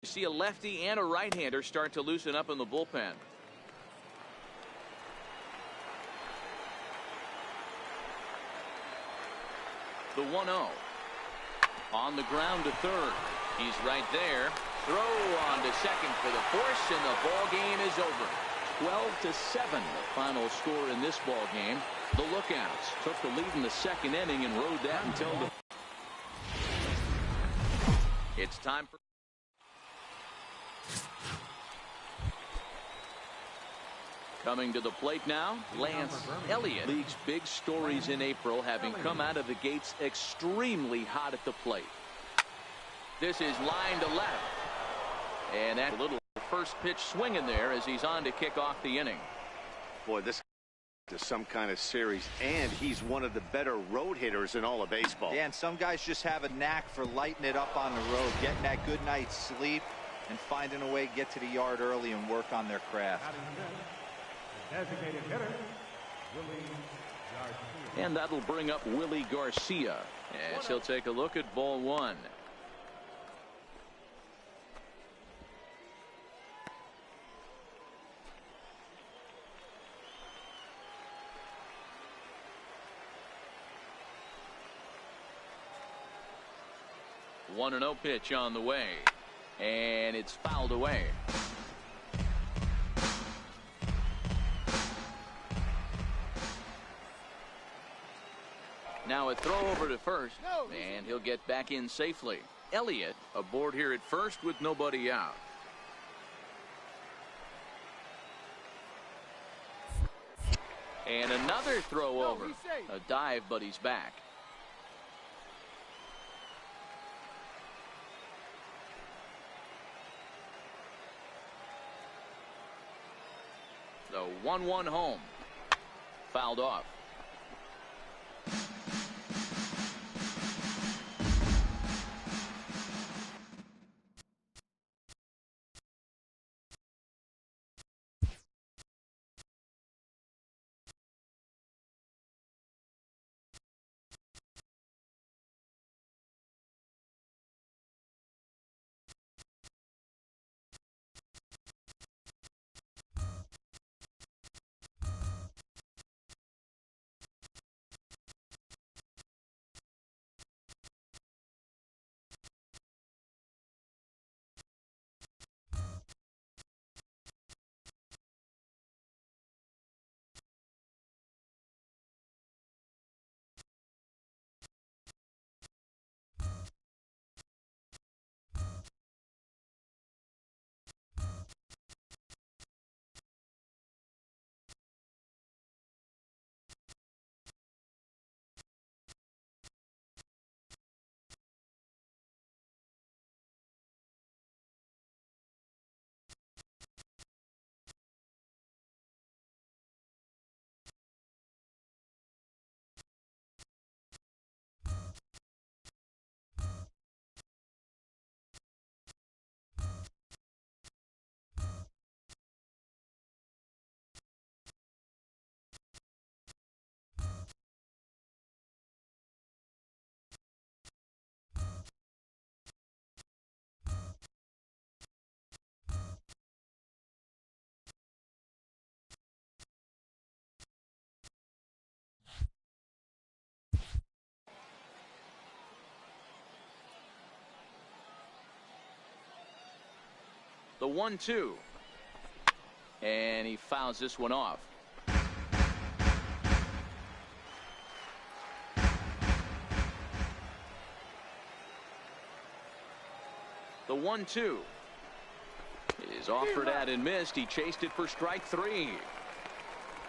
You see a lefty and a right-hander start to loosen up in the bullpen. The 1-0. On the ground to third. He's right there. Throw on to second for the force, and the ball game is over. 12-7, the final score in this ball game. The Lookouts took the lead in the second inning and rode that until the. It's time for. Coming to the plate now, Lance Elliott. League's big stories in April, having come out of the gates extremely hot at the plate. This is line to left. And that little first pitch swinging there as he's on to kick off the inning. Boy, this is some kind of series, and he's one of the better road hitters in all of baseball. Yeah, and some guys just have a knack for lighting it up on the road, getting that good night's sleep, and finding a way to get to the yard early and work on their craft. Designated hitter, Willie Garcia. And that'll bring up Willie Garcia as he'll take a look at ball one. The 1-0 pitch on the way, and it's fouled away. Now a throw over to first, and he'll get back in safely. Elliott aboard here at first with nobody out. And another throw over. A dive, but he's back. The 1-1 home. Fouled off. The 1-2. And he fouls this one off. The 1-2 is offered at and missed. He chased it for strike three.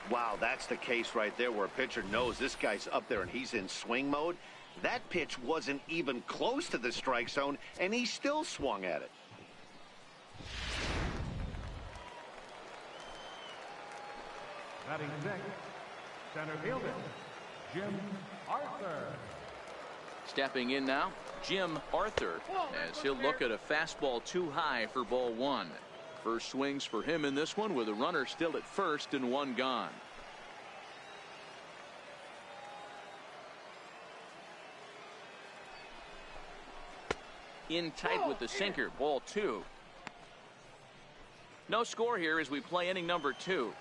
Wow, that's the case right there where a pitcher knows this guy's up there and he's in swing mode. That pitch wasn't even close to the strike zone, and he still swung at it. Batting sixth, center fielder, Jim Arthur. Stepping in now, Jim Arthur, as he'll look at a fastball too high for ball one. First swings for him in this one with a runner still at first and one gone. In tight with the sinker, ball two. No score here as we play inning number 2.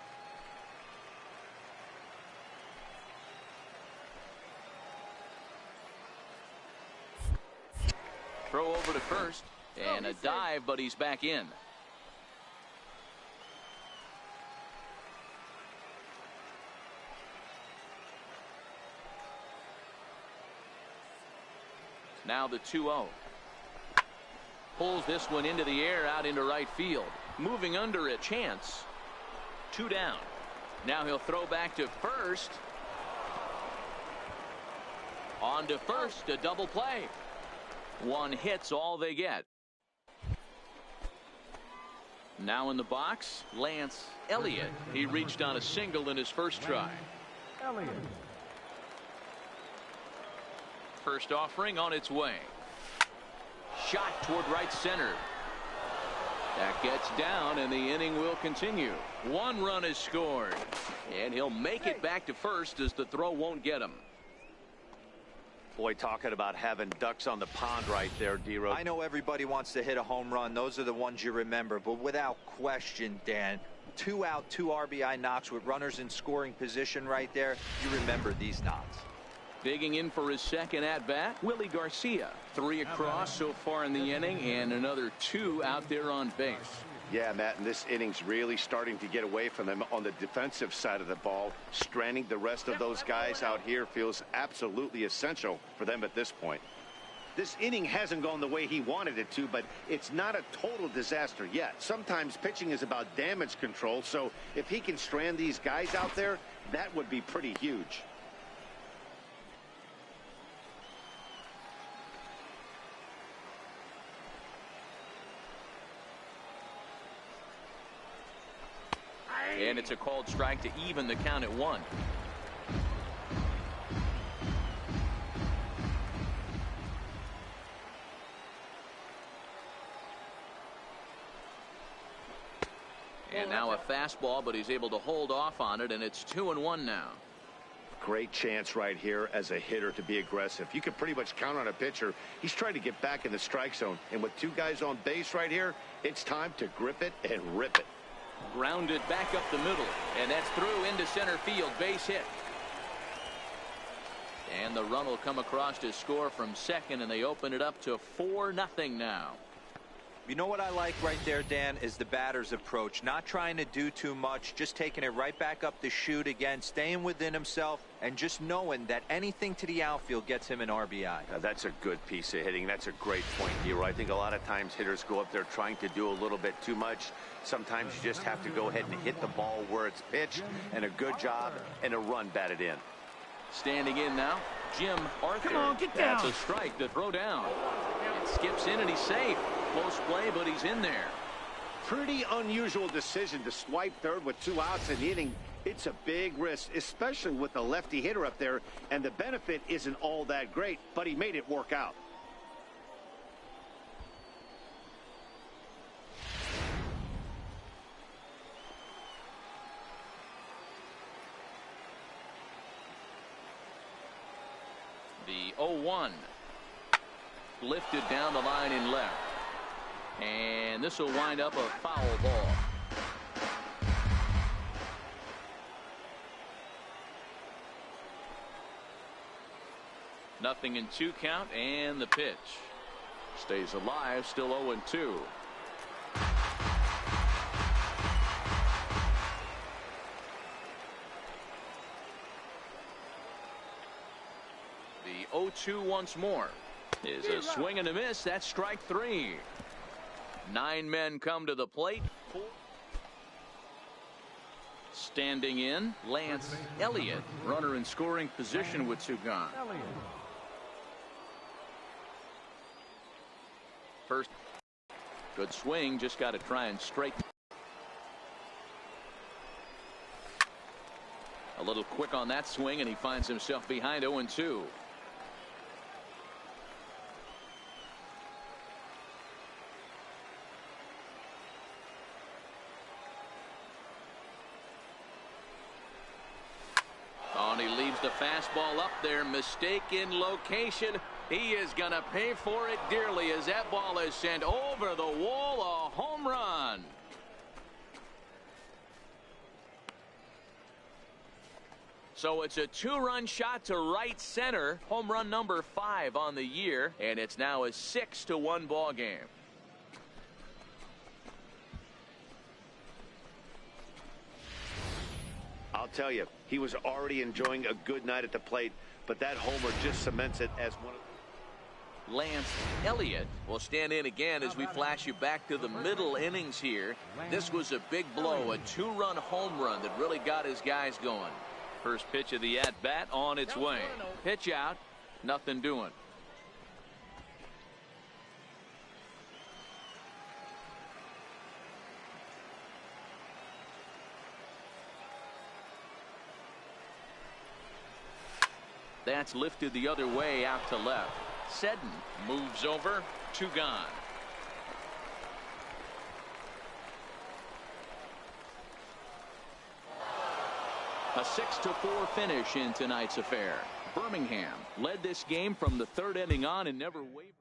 Throw over to first and a dive, but he's back in. Now the 2-0. Pulls this one into the air out into right field. Moving under a chance. 2 down. Now he'll throw back to first. On to first, a double play. 1 hit's all they get. Now in the box, Lance Elliott. He reached on a single in his first try. Elliott. First offering on its way. Shot toward right center. That gets down and the inning will continue. 1 run is scored. And he'll make it back to first as the throw won't get him. Boy, talking about having ducks on the pond right there, D-Rod. I know everybody wants to hit a home run. Those are the ones you remember. But without question, Dan, 2 out, 2 RBI knocks with runners in scoring position right there. You remember these knocks. Digging in for his second at-bat, Willie Garcia. 3 across so far in the inning and another 2 out there on base. Yeah, Matt, and this inning's really starting to get away from them on the defensive side of the ball. Stranding the rest of those guys out here feels absolutely essential for them at this point. This inning hasn't gone the way he wanted it to, but it's not a total disaster yet. Sometimes pitching is about damage control, so if he can strand these guys out there, that would be pretty huge. And it's a called strike to even the count at 1. And now a fastball, but he's able to hold off on it, and it's 2-1 now. Great chance right here as a hitter to be aggressive. You can pretty much count on a pitcher. He's trying to get back in the strike zone. And with 2 guys on base right here, it's time to grip it and rip it. Grounded back up the middle, and that's through into center field. Base hit. And the run will come across to score from second, and they open it up to 4-0 now. You know what I like right there, Dan, is the batter's approach. Not trying to do too much, just taking it right back up the chute again, staying within himself, and just knowing that anything to the outfield gets him an RBI. That's a good piece of hitting. That's a great point, Hero. I think a lot of times hitters go up there trying to do a little bit too much. Sometimes you just have to go ahead and hit the ball where it's pitched, and a good job and a run batted in. Standing in now, Jim Arthur. Come on, get down. That's a strike to throw down. It skips in and he's safe. Close play, but he's in there. Pretty unusual decision to swipe third with 2 outs in the inning. It's a big risk, especially with the lefty hitter up there, and the benefit isn't all that great, but he made it work out. The 0-1 lifted down the line in left, and this will wind up a foul ball. Nothing in 2 count, and the pitch stays alive, still 0-2. The 0-2 once more is a swing and a miss. That's strike 3. 9 men come to the plate. 4. Standing in, Lance Elliott, runner in scoring position with 2 gone. Elliott. First, good swing, just got to try and straighten. A little quick on that swing, and he finds himself behind 0-2. And he leaves the fastball up there. Mistake in location. He is going to pay for it dearly as that ball is sent over the wall. A home run. So it's a 2-run shot to right center. Home run number 5 on the year. And it's now a 6-1 ball game. I'll tell you, he was already enjoying a good night at the plate, but that homer just cements it as one of... Lance Elliott will stand in again as we flash you back to the middle innings here. This was a big blow, a 2-run home run that really got his guys going. First pitch of the at-bat on its way. Pitch out, nothing doing. That's lifted the other way out to left. Seddon moves over, 2 gone. A 6-4 finish in tonight's affair. Birmingham led this game from the 3rd inning on and never wavered.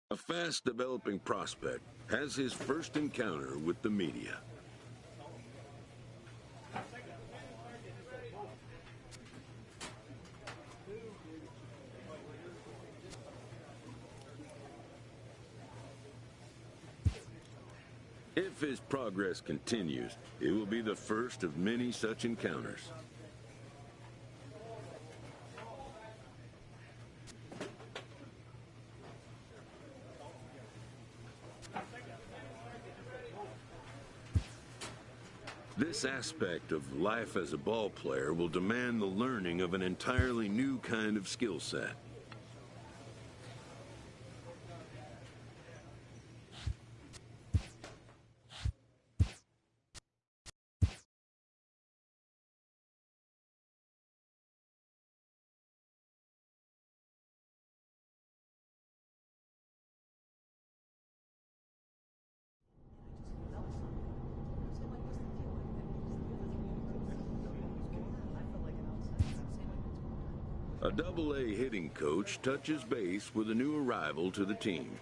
A fast-developing prospect has his first encounter with the media. If his progress continues, it will be the first of many such encounters. This aspect of life as a ball player will demand the learning of an entirely new kind of skill set. A Double-A hitting coach touches base with a new arrival to the team.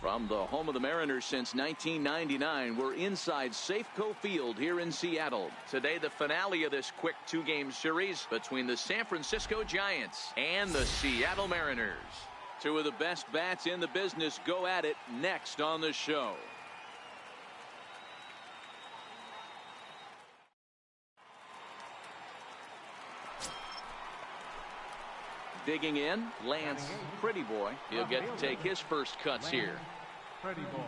From the home of the Mariners since 1999, we're inside Safeco Field here in Seattle. Today, the finale of this quick 2-game series between the San Francisco Giants and the Seattle Mariners. 2 of the best bats in the business go at it next on the show. Digging in, Lance Pretty Boy. He'll get to take his first cuts here. Pretty Boy.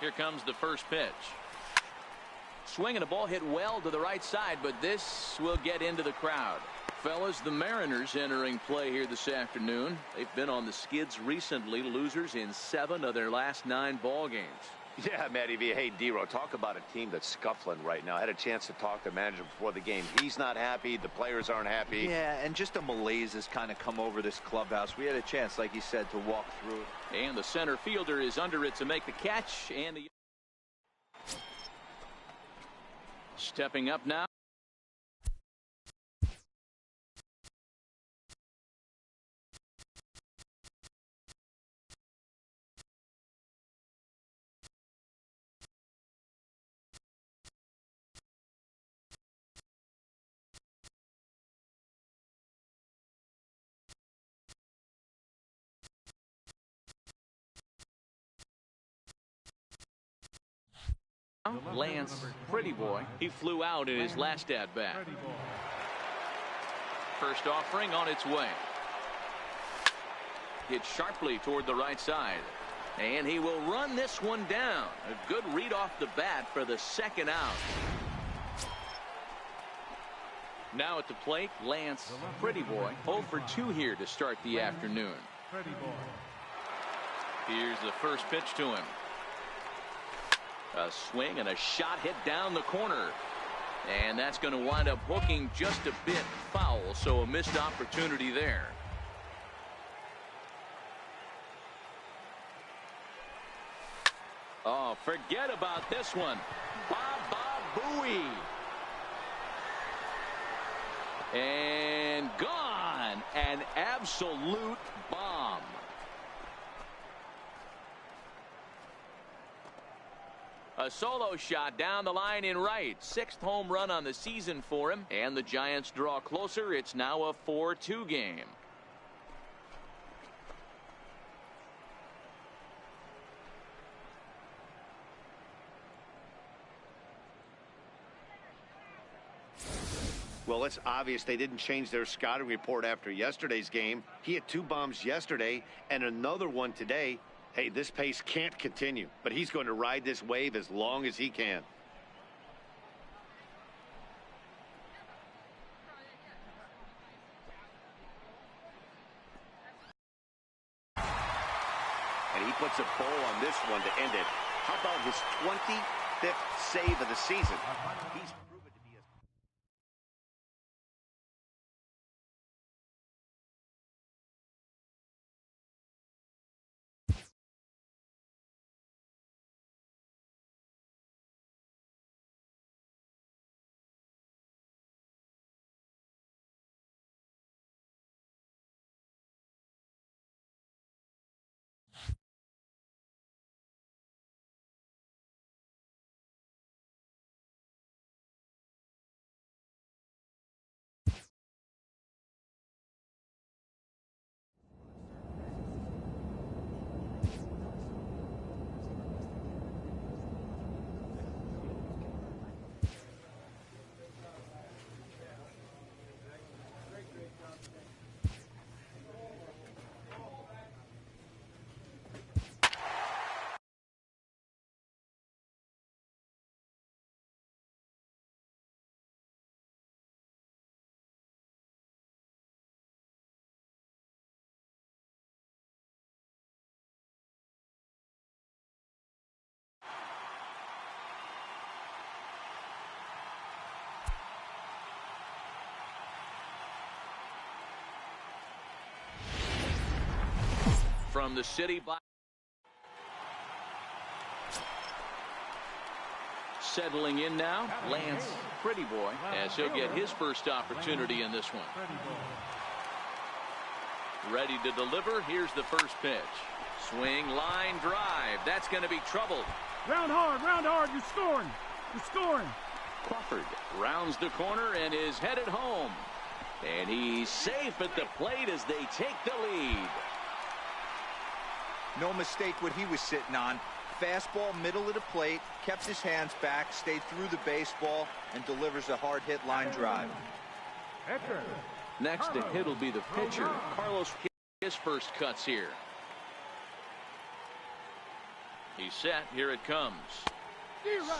Here comes the first pitch. Swinging a ball hit well to the right side, but this will get into the crowd. Fellas, the Mariners entering play here this afternoon. They've been on the skids recently, losers in 7 of their last 9 ball games. Yeah, Matty V. Hey, D-Row, talk about a team that's scuffling right now. I had a chance to talk to the manager before the game. He's not happy. The players aren't happy. Yeah, and just a malaise has kind of come over this clubhouse. We had a chance, like you said, to walk through it. And the center fielder is under it to make the catch. And the stepping up now. Lance Pretty Boy. He flew out in his last at bat. First offering on its way. Hit sharply toward the right side. And he will run this one down. A good read off the bat for the second out. Now at the plate, Lance Pretty Boy. 0 for 2 here to start the afternoon. Here's the first pitch to him. A swing and a shot hit down the corner. And that's going to wind up hooking just a bit foul, so a missed opportunity there. Oh, forget about this one. Baba Booey. And gone. An absolute bomb. A solo shot down the line in right. 6th home run on the season for him. And the Giants draw closer. It's now a 4-2 game. Well, it's obvious they didn't change their scouting report after yesterday's game. He had 2 bombs yesterday and another one today. Hey, this pace can't continue, but he's going to ride this wave as long as he can. And he puts a bow on this one to end it. How about his 25th save of the season? He's proven to be a... From the city block. Settling in now, Lance Pretty Boy, as he'll get his first opportunity in this one. Ready to deliver. Here's the first pitch. Swing, line drive. That's going to be trouble. Round hard, you're scoring. You're scoring. Crawford rounds the corner and is headed home. And he's safe at the plate as they take the lead. No mistake what he was sitting on. Fastball, middle of the plate, kept his hands back, stayed through the baseball, and delivers a hard hit line drive. Next to hit will be the pitcher. Carlos, his first cuts here. He's set. Here it comes.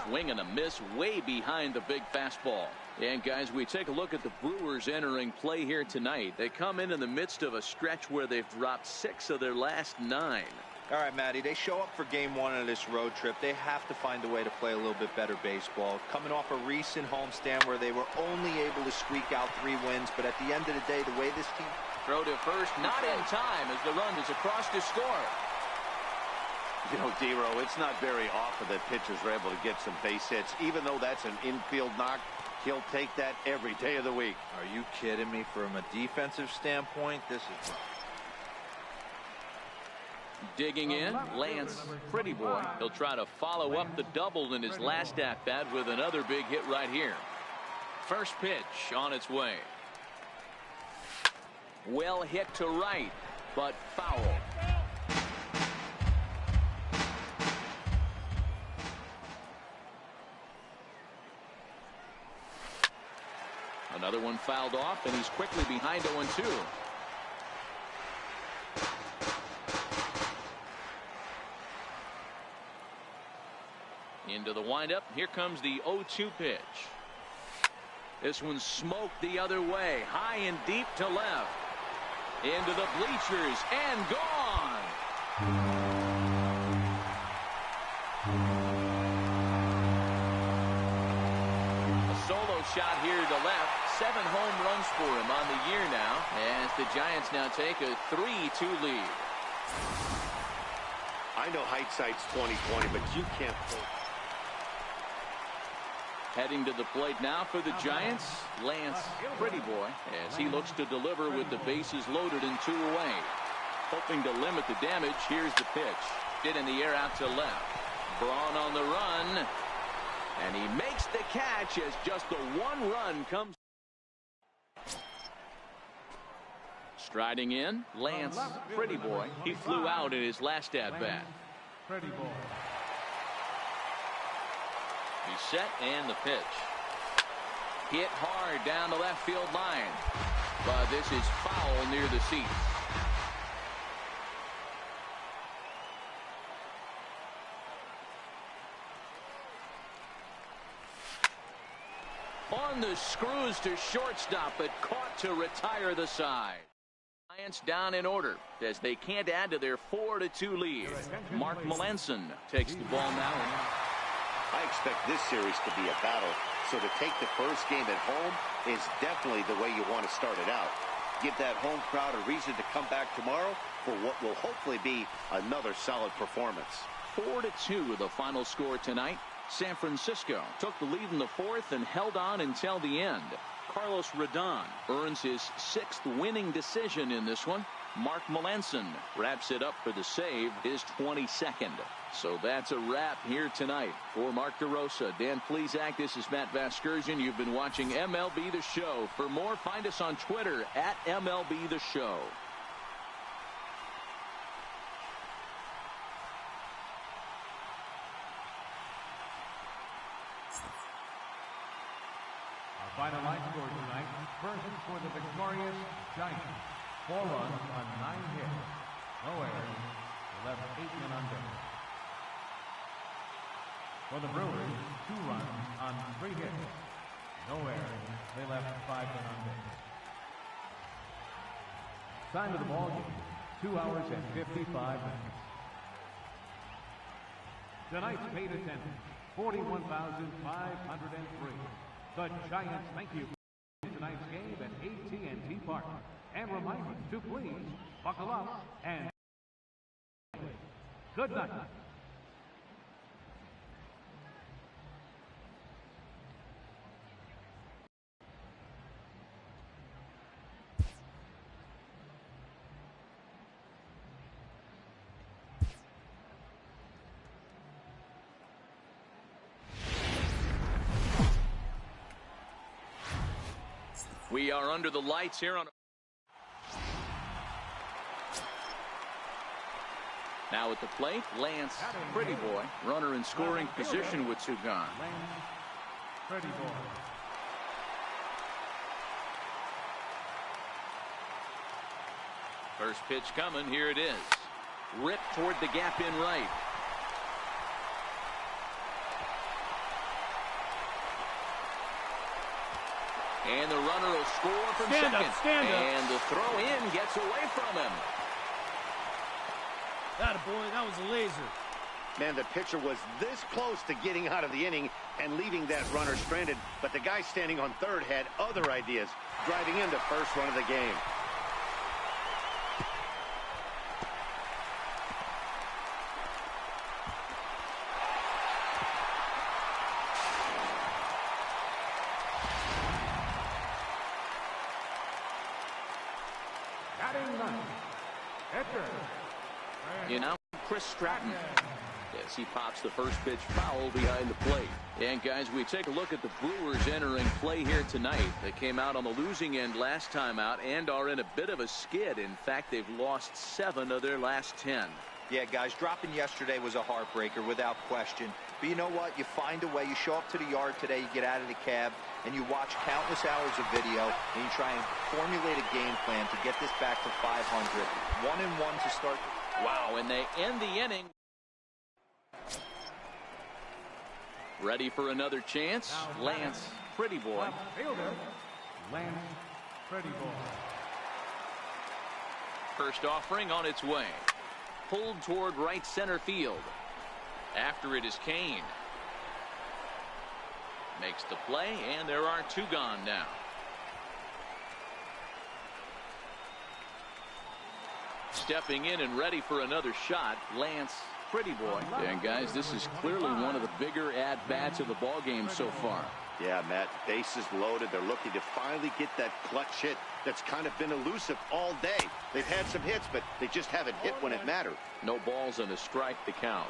Swing and a miss way behind the big fastball. And guys, we take a look at the Brewers entering play here tonight. They come in the midst of a stretch where they've dropped 6 of their last 9. All right, Matty, they show up for game 1 of this road trip. They have to find a way to play a little bit better baseball. Coming off a recent homestand where they were only able to squeak out 3 wins. But at the end of the day, the way this team... Throw to first, not in time as the run is across to score. You know, D-Row, it's not very often that pitchers are able to get some base hits. Even though that's an infield knock, he'll take that every day of the week. Are you kidding me? From a defensive standpoint, this is rough. Digging in, Lance Pretty Boy. He'll try to follow up the double in his last at-bat with another big hit right here. First pitch on its way. Well hit to right, but foul. Another one fouled off, and he's quickly behind 0-2. Into the windup. Here comes the 0-2 pitch. This one smoked the other way, high and deep to left. Into the bleachers and gone. A solo shot here to left. 7 home runs for him on the year now, as the Giants now take a 3-2 lead. I know hindsight's 20/20, but you can't. Heading to the plate now for the Giants, Lance Pretty Boy, as he looks to deliver with the bases loaded and 2 away. Hoping to limit the damage, here's the pitch. Hit in the air out to left. Braun on the run, and he makes the catch as just the 1 run comes. Striding in, Lance Pretty Boy. He flew out in his last at-bat. Pretty Boy. He's set, and the pitch. Hit hard down the left field line. But this is foul near the seats. On the screws to shortstop, but caught to retire the side. Giants down in order as they can't add to their 4-2 lead. Mark Melanson takes the ball now. I expect this series to be a battle, so to take the first game at home is definitely the way you want to start it out. Give that home crowd a reason to come back tomorrow for what will hopefully be another solid performance. 4-2 the final score tonight. San Francisco took the lead in the 4th and held on until the end. Carlos Rodon earns his 6th winning decision in this one. Mark Melanson wraps it up for the save, his 22nd. So that's a wrap here tonight. For Mark DeRosa, Dan Plesac, this is Matt Vasgersian. You've been watching MLB The Show. For more, find us on Twitter at MLB The Show. Our final line score tonight, first for the victorious Giants. 4 runs on 9 hits. No errors. They left 8 men on base. For the Brewers, 2 runs on 3 hits. No errors. They left 5 men on base. Time of the ball game, 2 hours and 55 minutes. Tonight's paid attendance, 41,503. The Giants thank you for tonight's game at AT&T Park. And remind you to please buckle up and good night. We are under the lights here on. Now at the plate, Lance Pretty Boy, runner in scoring position with 2 gone. Lance Pretty Boy. First pitch coming, here it is. Ripped toward the gap in right. And the runner will score from Stand second. up, stand up. And the throw in gets away from him. That boy, that was a laser. Man, the pitcher was this close to getting out of the inning and leaving that runner stranded, but the guy standing on third had other ideas, driving in the first run of the game. Batting ninth, Edgar. You know, Chris Stratton. Yes, he pops the first pitch foul behind the plate. And guys, we take a look at the Brewers entering play here tonight. They came out on the losing end last time out and are in a bit of a skid. In fact, they've lost 7 of their last 10. Yeah, guys, dropping yesterday was a heartbreaker without question. But you know what? You find a way. You show up to the yard today, you get out of the cab, and you watch countless hours of video, and you try and formulate a game plan to get this back to 500. 1-1 to start. Wow, and they end the inning. Ready for another chance. Lance, pretty boy. Left fielder, Lance Pretty Boy. First offering on its way. Pulled toward right center field. After it is Kane. Makes the play, and there are 2 gone now. Stepping in and ready for another shot, Lance Pretty Boy. And guys, this is clearly one of the bigger at-bats of the ball game so far. Yeah, Matt, bases loaded. They're looking to finally get that clutch hit that's kind of been elusive all day. They've had some hits, but they just haven't hit when it mattered. No balls and a strike to count.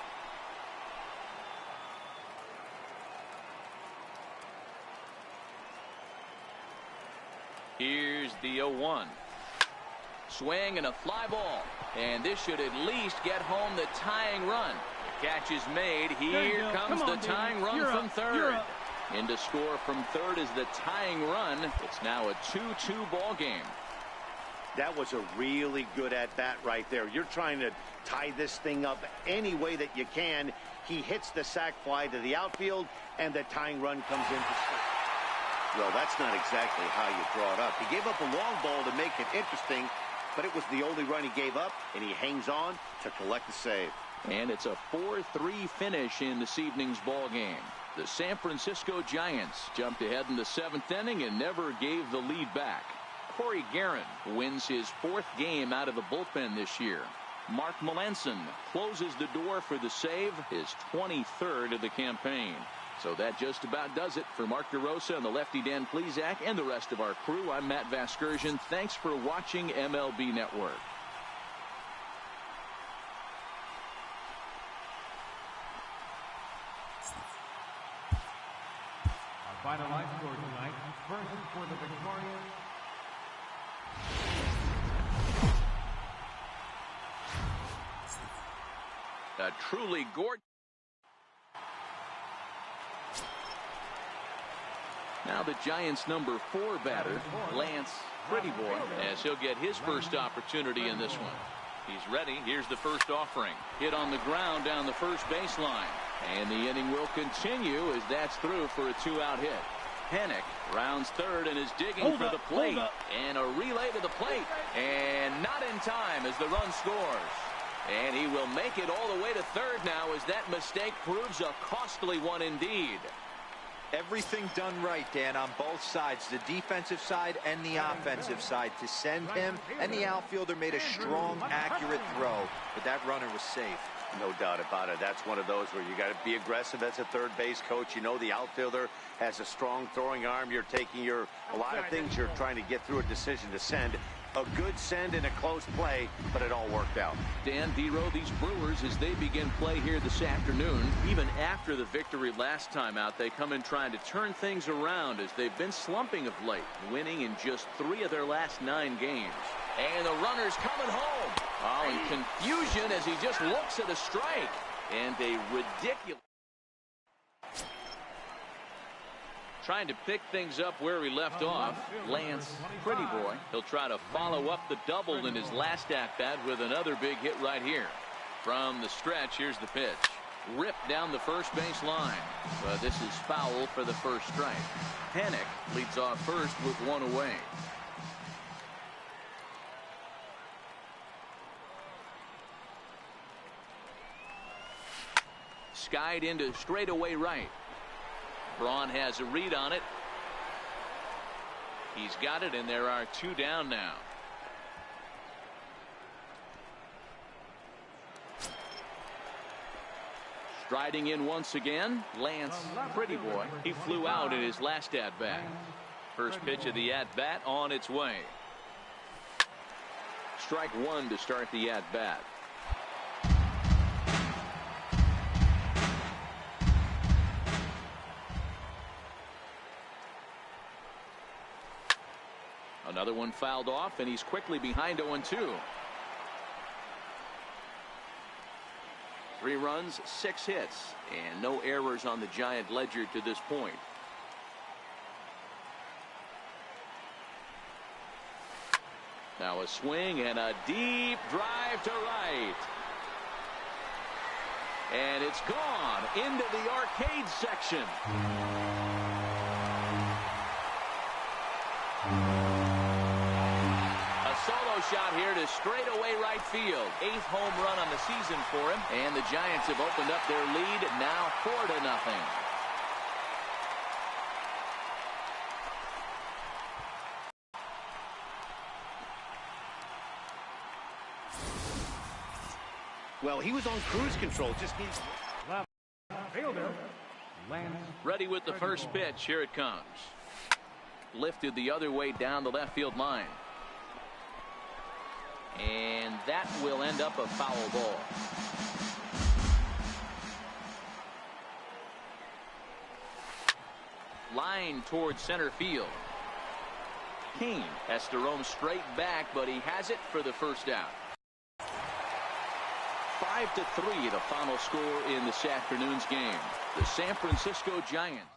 Here's the 0-1. Swing and a fly ball. And this should at least get home the tying run. The catch is made. Here comes the tying run from third. In to score from third is the tying run. It's now a 2-2 ball game. That was a really good at-bat right there. You're trying to tie this thing up any way that you can. He hits the sac fly to the outfield, and the tying run comes in to start. Well, that's not exactly how you draw it up. He gave up a long ball to make it interesting, but it was the only run he gave up, and he hangs on to collect the save. And it's a 4-3 finish in this evening's ball game. The San Francisco Giants jumped ahead in the 7th inning and never gave the lead back. Corey Guerin wins his 4th game out of the bullpen this year. Mark Melanson closes the door for the save, his 23rd of the campaign. So that just about does it for Mark DeRosa and the lefty Dan Plesac and the rest of our crew. I'm Matt Vasgersian. Thanks for watching MLB Network. Our final line score tonight, versus for the victorious A truly gorgeous. Now the Giants' number 4 batter, Lance Pretty Boy, as he'll get his first opportunity in this one. He's ready. Here's the first offering. Hit on the ground down the first baseline. And the inning will continue as that's through for a 2-out hit. Panik rounds third and is digging for the plate. And a relay to the plate. And not in time as the run scores. And he will make it all the way to third now as that mistake proves a costly one indeed. Everything done right, Dan, on both sides, the defensive side and the offensive side, to send him, and the outfielder made a strong, accurate throw, but that runner was safe. No doubt about it. That's one of those where you got to be aggressive as a third base coach. You know the outfielder has a strong throwing arm. You're taking a lot of things you're trying to get through a decision to send. A good send in a close play, but it all worked out. Dan Dero, these Brewers, as they begin play here this afternoon, even after the victory last time out, they come in trying to turn things around as they've been slumping of late, winning in just 3 of their last 9 games. And the runner's coming home. Oh, in confusion as he just looks at a strike. And a ridiculous. Trying to pick things up where he left off, Lance Pretty Boy. He'll try to follow up the double in his last at-bat with another big hit right here. From the stretch, here's the pitch. Ripped down the first base line. But this is foul for the first strike. Panik leads off first with one away. Skied into straightaway right. Braun has a read on it. He's got it, and there are two down now. Striding in once again, Lance Prettyboy. He flew out in his last at-bat. First pitch of the at-bat on its way. Strike one to start the at-bat. Another one fouled off, and he's quickly behind 0-2. 3 runs, 6 hits, and no errors on the Giant ledger to this point. Now a swing and a deep drive to right. And it's gone into the arcade section. Solo shot here to straightaway right field. 8th home run on the season for him, and the Giants have opened up their lead now 4-0. Well, he was on cruise control. Just needs Left fielder, Lance. Ready with the first pitch. Here it comes. Lifted the other way down the left field line. And that will end up a foul ball. Line towards center field. Kane has to roam straight back, but he has it for the first out. 5-3 the final score in this afternoon's game. The San Francisco Giants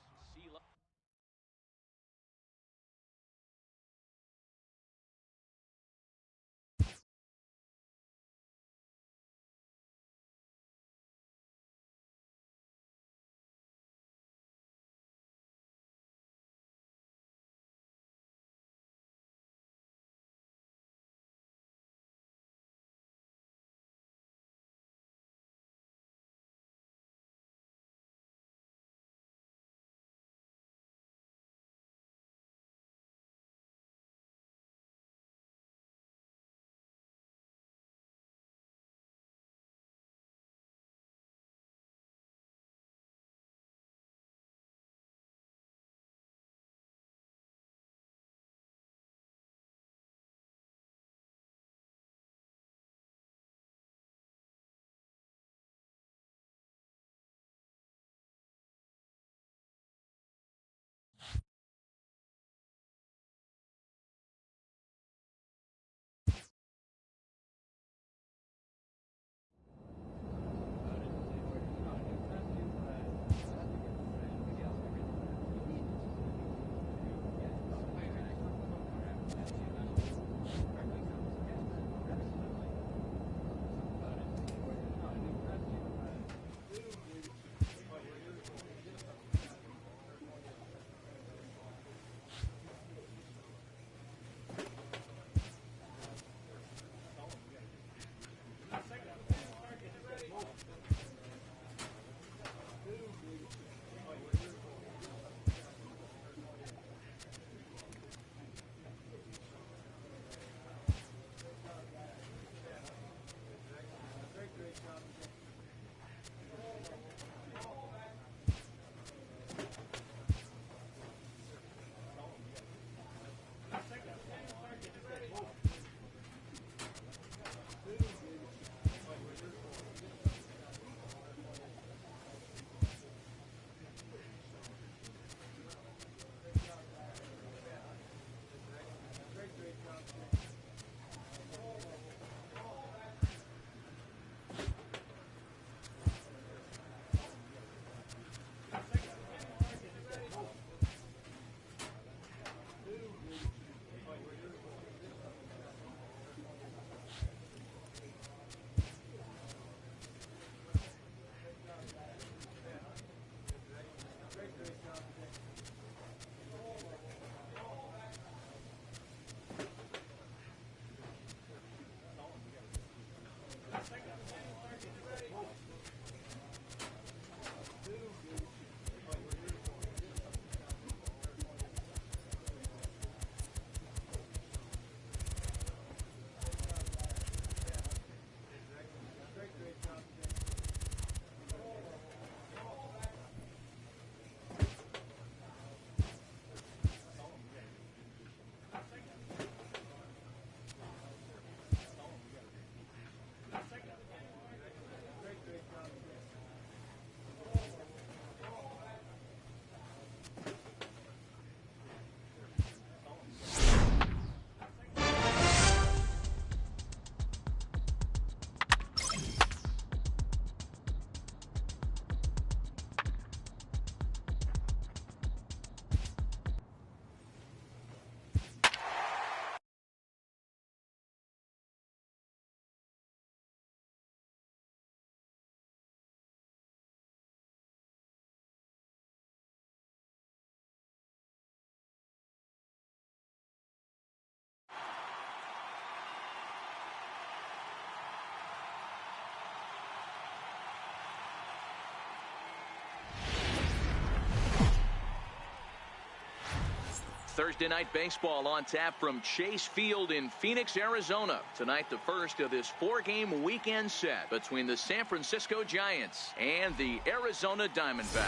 Thursday Night Baseball on tap from Chase Field in Phoenix, Arizona. Tonight, the first of this 4-game weekend set between the San Francisco Giants and the Arizona Diamondbacks.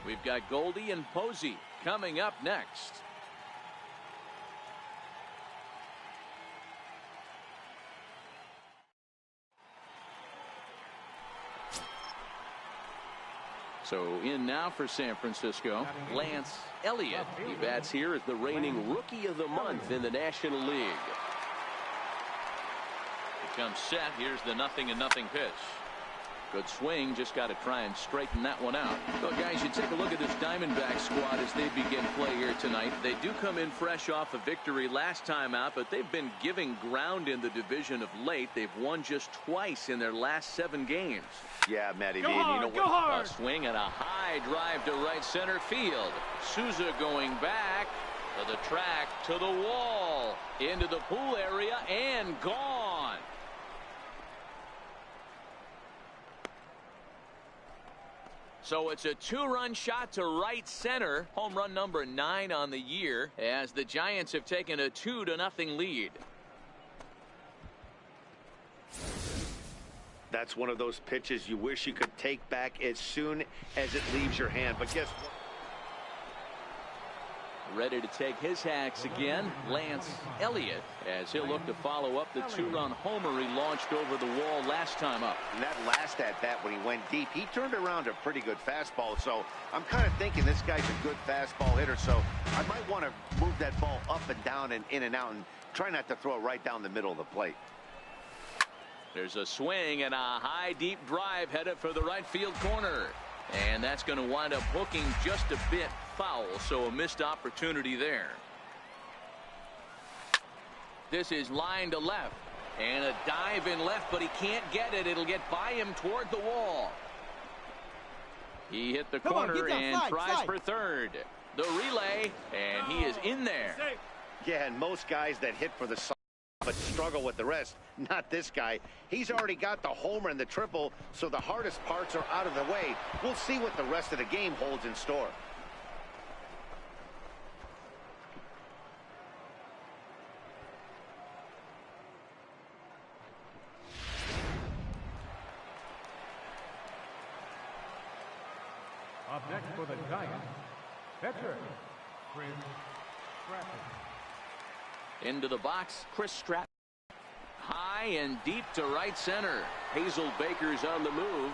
We've got Goldie and Posey coming up next. So in now for San Francisco, Lance Elliott. He bats here as the reigning Rookie of the Month in the National League. He comes set. Here's the 0-0 pitch. Good swing. Just got to try and straighten that one out. So guys, you take a look at this Diamondback squad as they begin play here tonight. They do come in fresh off a victory last time out, but they've been giving ground in the division of late. They've won just twice in their last 7 games. Yeah, Matty V. Go hard, You know go what? hard. A swing and a high drive to right center field. Souza going back to the track, to the wall, into the pool area, and gone. So it's a 2-run shot to right center. Home run number 9 on the year as the Giants have taken a 2-0 lead. That's one of those pitches you wish you could take back as soon as it leaves your hand. But guess what? Ready to take his hacks again, Lance Elliott, as he'll look to follow up the 2-run homer he launched over the wall last time up. And that last at-bat when he went deep, he turned around a pretty good fastball. So I'm kind of thinking this guy's a good fastball hitter. So I might want to move that ball up and down and in and out and try not to throw it right down the middle of the plate. There's a swing and a high deep drive headed for the right field corner. And that's going to wind up hooking just a bit foul, so a missed opportunity there. This is line to left. And a dive in left, but he can't get it. It'll get by him toward the wall. He hit the corner and tries for third. The relay, and he is in there. Yeah, and most guys that hit for the side but struggle with the rest. Not this guy. He's already got the homer and the triple, so the hardest parts are out of the way. We'll see what the rest of the game holds in store. Up next for the Giants, pitcher Chris Stratton. Into the box, Chris Stratton. High and deep to right center. Hazel Baker's on the move.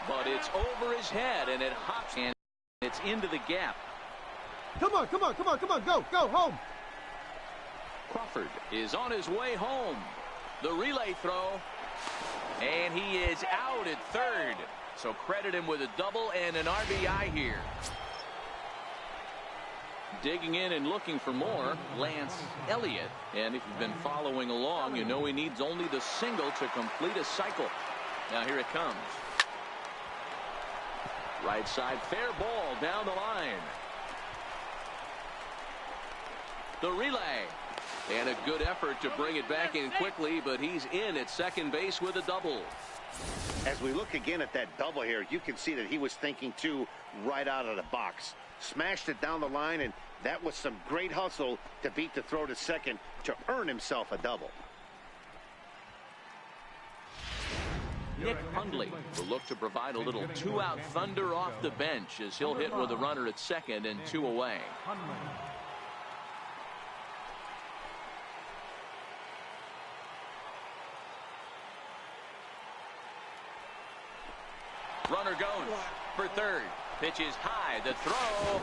But it's over his head, and it hops, and it's into the gap. Come on, come on, come on, come on, go, go, home. Crawford is on his way home. The relay throw, and he is out at third. So credit him with a double and an RBI here. Digging in and looking for more, Lance Elliott. And if you've been following along, you know he needs only the single to complete a cycle. Now here it comes. Right side, fair ball down the line. The relay. And a good effort to bring it back in quickly, but he's in at second base with a double. As we look again at that double here, you can see that he was thinking too right out of the box. Smashed it down the line, and that was some great hustle to beat the throw to second to earn himself a double. Nick Hundley will look to provide a little 2-out thunder off the bench as he'll hit with a runner at second and 2 away. Runner goes for third. Pitch is high. The throw.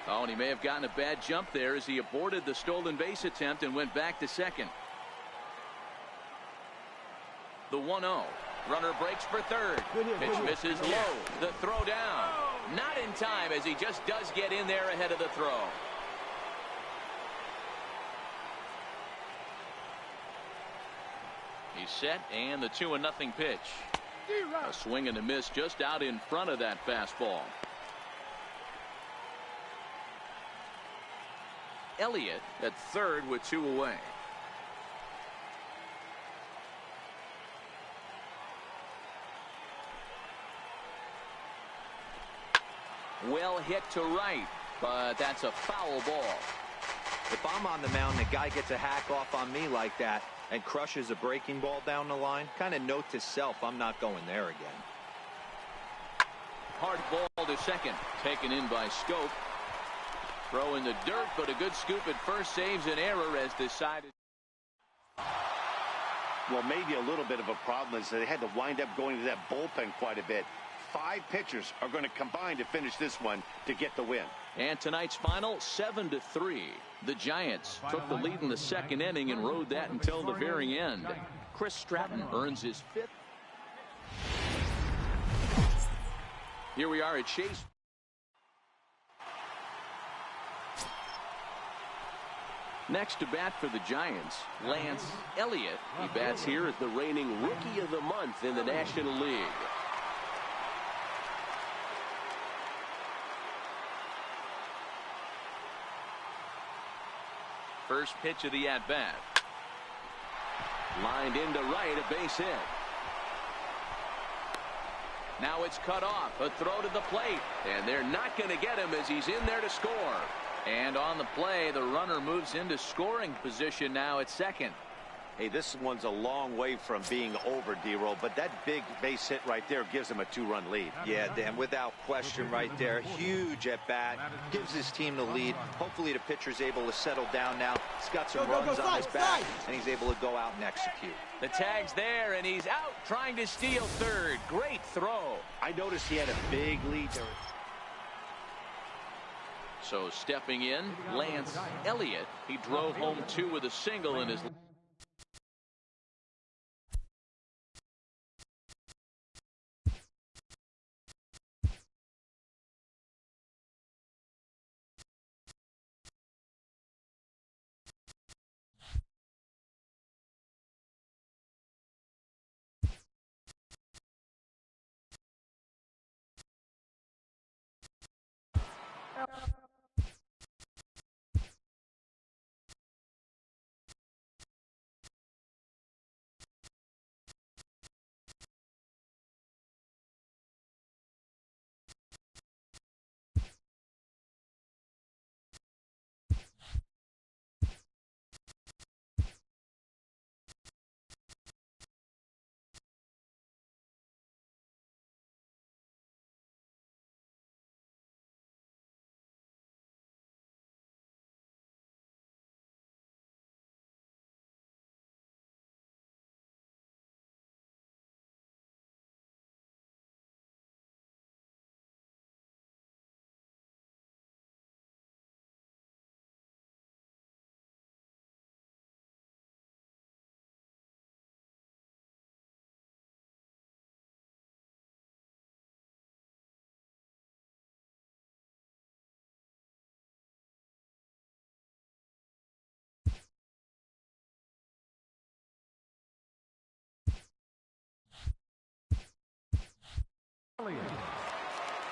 Oh, and he may have gotten a bad jump there as he aborted the stolen base attempt and went back to second. The 1-0. Runner breaks for third. Pitch misses low. The throw down. Not in time as he just does get in there ahead of the throw. He's set, and the 2-0 pitch. A swing and a miss just out in front of that fastball. Elliott at third with 2 away. Well hit to right, but that's a foul ball. If I'm on the mound, the guy gets a hack off on me like that and crushes a breaking ball down the line, kind of note to self, I'm not going there again. Hard ball to second, taken in by Schoop. Throw in the dirt, but a good scoop at first saves an error as decided. Well, maybe a little bit of a problem is that they had to wind up going to that bullpen quite a bit. 5 pitchers are going to combine to finish this one to get the win. And tonight's final, 7-3. The Giants took the lead in the second inning and rode that until the very end. Chris Stratton earns his 5th. Here we are at Chase. Next to bat for the Giants, Lance Elliott. He bats here as the reigning Rookie of the Month in the National League. First pitch of the at-bat. Lined into right, a base hit. Now it's cut off. A throw to the plate. And they're not going to get him as he's in there to score. And on the play, the runner moves into scoring position now at second. Hey, this one's a long way from being over, D-Roll, but that big base hit right there gives him a 2-run lead. Yeah, Dan, without question right there. Huge at bat. Gives his team the lead. Hopefully the pitcher's able to settle down now. He's got some runs on his back, and he's able to go out and execute. The tag's there, and he's out trying to steal third. Great throw. I noticed he had a big lead there. So stepping in, Lance Elliott. He drove home 2 with a single in his...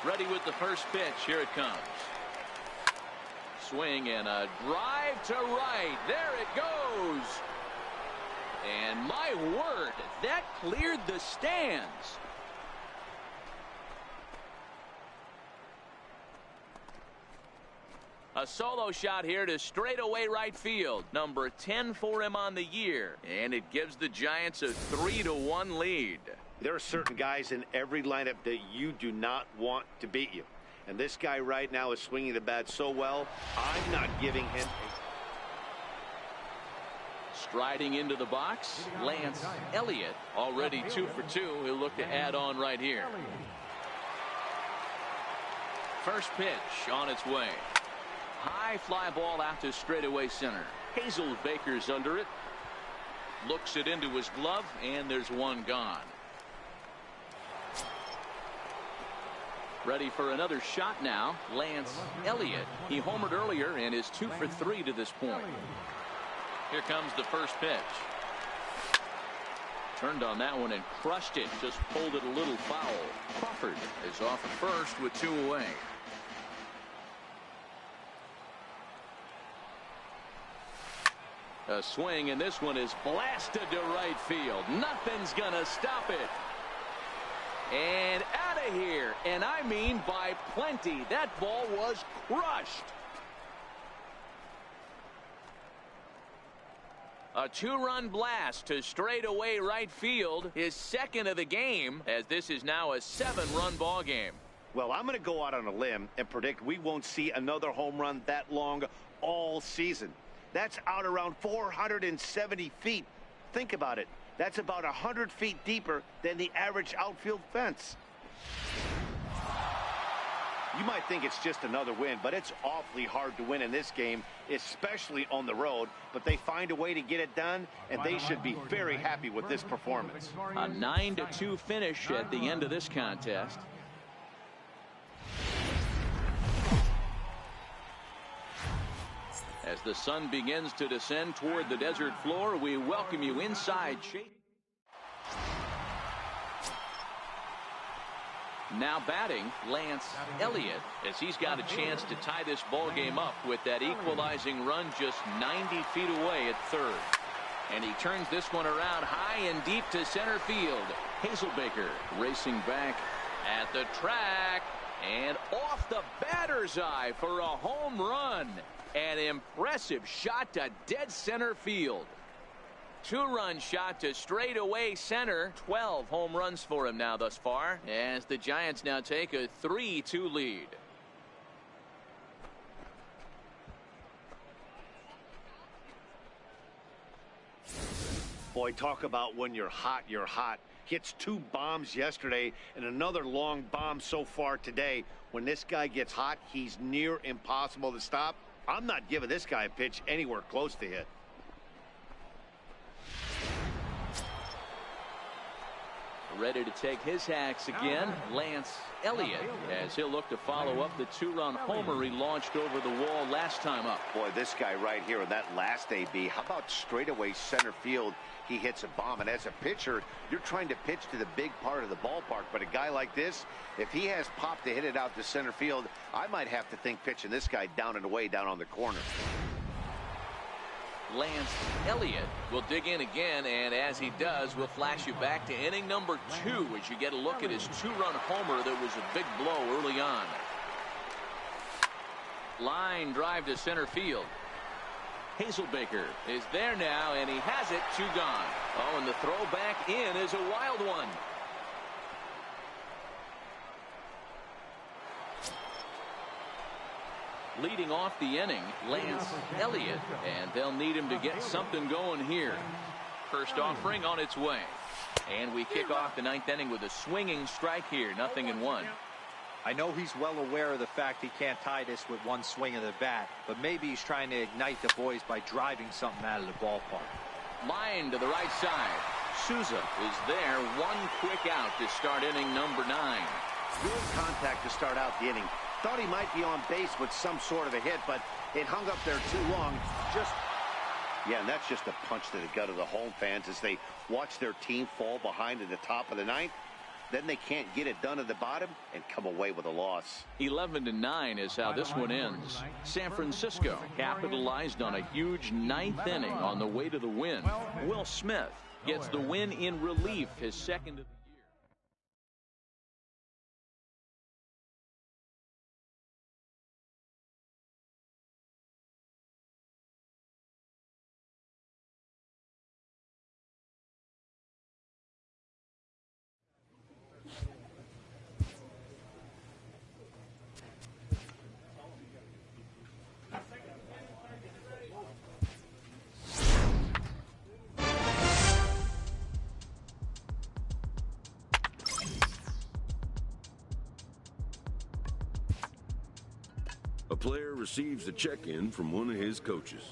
Ready with the first pitch. Here it comes. Swing and a drive to right. There it goes. And my word, that cleared the stands. A solo shot here to straightaway right field. Number 10 for him on the year. And it gives the Giants a 3-1 lead. There are certain guys in every lineup that you do not want to beat you. And this guy right now is swinging the bat so well, I'm not giving him Striding into the box, Lance Elliott, already 2 for 2. He'll look to add on right here. First pitch on its way. High fly ball out to straightaway center. Hazelbaker's under it. Looks it into his glove, and there's one gone. Ready for another shot now, Lance Elliott. He homered earlier and is 2 for 3 to this point. Here comes the first pitch. Turned on that one and crushed it. Just pulled it a little foul. Crawford is off at first with 2 away. A swing, and this one is blasted to right field. Nothing's gonna stop it. And out of here, and I mean by plenty. That ball was crushed. A two-run blast to straightaway right field, his second of the game, as this is now a 7-run ball game. Well, I'm going to go out on a limb and predict we won't see another home run that long all season. That's out around 470 feet. Think about it. That's about 100 feet deeper than the average outfield fence. You might think it's just another win, but it's awfully hard to win in this game, especially on the road. But they find a way to get it done, and they should be very happy with this performance. A 9-2 finish at the end of this contest. As the sun begins to descend toward the desert floor, we welcome you inside. Now batting, Lance Elliott, as he's got a chance to tie this ball game up with that equalizing run just 90 feet away at third. And he turns this one around high and deep to center field. Hazelbaker racing back at the track and off the batter's eye for a home run. An impressive shot to dead center field. Two-run shot to straightaway center. 12 home runs for him now thus far, as the Giants now take a 3-2 lead. Boy, talk about when you're hot, you're hot. Hits 2 bombs yesterday and another long bomb so far today. When this guy gets hot, he's near impossible to stop. I'm not giving this guy a pitch anywhere close to hit. Ready to take his hacks again, Lance Elliott, as he'll look to follow up the 2-run homer he launched over the wall last time up. Boy, this guy right here in that last AB, how about straightaway center field? He hits a bomb, and as a pitcher, you're trying to pitch to the big part of the ballpark, but a guy like this, if he has pop to hit it out to center field, I might have to think pitching this guy down and away down on the corner. Lance Elliott will dig in again, and as he does, we'll flash you back to inning number 2 as you get a look at his 2-run homer that was a big blow early on. Line drive to center field. Hazelbaker is there now, and he has it. 2 gone. Oh, and the throw back in is a wild one. Leading off the inning, Lance Elliott, and they'll need him to get something going here. First offering on its way. And we kick off the 9th inning with a swinging strike here, 0-1. I know he's well aware of the fact he can't tie this with one swing of the bat, but maybe he's trying to ignite the boys by driving something out of the ballpark. Line to the right side. Souza is there, one quick out to start inning number 9. Good contact to start out the inning. Thought he might be on base with some sort of a hit, but it hung up there too long. Yeah, and that's just a punch to the gut of the home fans as they watch their team fall behind at the top of the 9th. Then they can't get it done at the bottom and come away with a loss. 11-9 is how this one ends. San Francisco capitalized on a huge 9th inning on the way to the win. Will Smith gets the win in relief, his second of the year. A player receives a check-in from one of his coaches.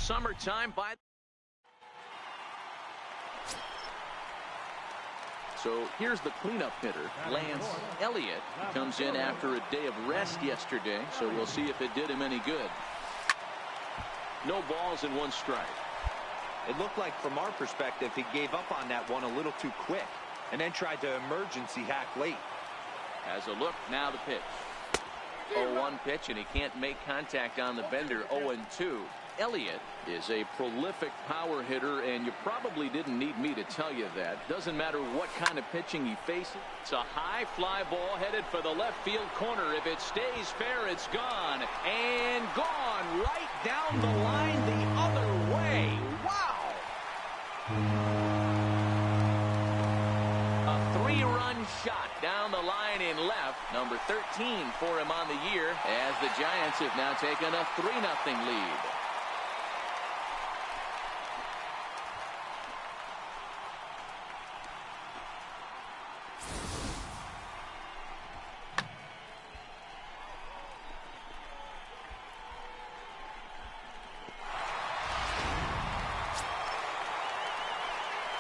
summertime by. So here's the cleanup hitter, Lance Elliott. He comes in after a day of rest yesterday, so we'll see if it did him any good. No balls and 1 strike. It looked like from our perspective he gave up on that one a little too quick and then tried to emergency hack late. Has a look, now the pitch. 0-1 pitch, and he can't make contact on the bender. 0-2. Elliott is a prolific power hitter, and you probably didn't need me to tell you that. Doesn't matter what kind of pitching he faces. It's a high fly ball headed for the left field corner. If it stays fair, it's gone. And gone right down the line the other way. Wow! A 3-run shot down the line in left. Number 13 for him on the year, as the Giants have now taken a 3-0 lead.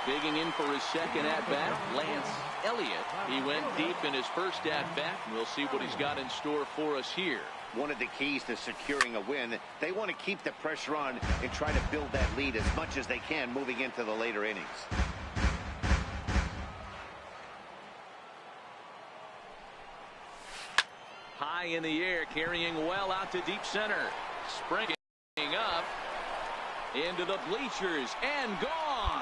Digging in for his second at-bat, Lance Elliott. He went deep in his first at-bat, and we'll see what he's got in store for us here. One of the keys to securing a win, they want to keep the pressure on and try to build that lead as much as they can moving into the later innings. High in the air, carrying well out to deep center. Springing up into the bleachers and gone.